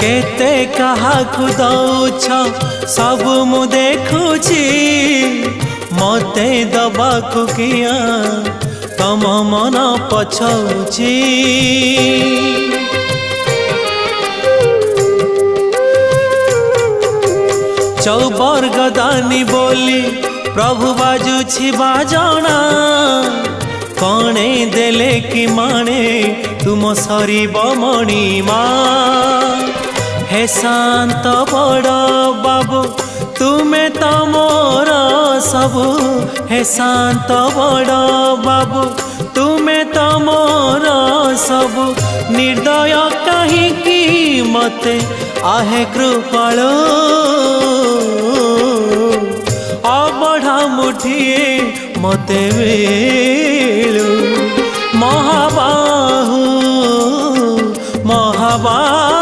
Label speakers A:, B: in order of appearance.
A: केते काहाकु दौछ सब मु देखुची मते दबाकु किया तम मन पछौची। चौबर गदानी बोली प्रभु बाजुछि बाजना कणे देले कि माने तुम सरीब मणिमा। हे शांत बड़ बाबू तुमे तो मोर सबु। हे शांत बड़ बाबू तुमे तो मोर सबु। निर्दय कहिकी मते आहे कृपाल अबढ़ा मुठिए मते वेलु महाबाहु महाबाहु।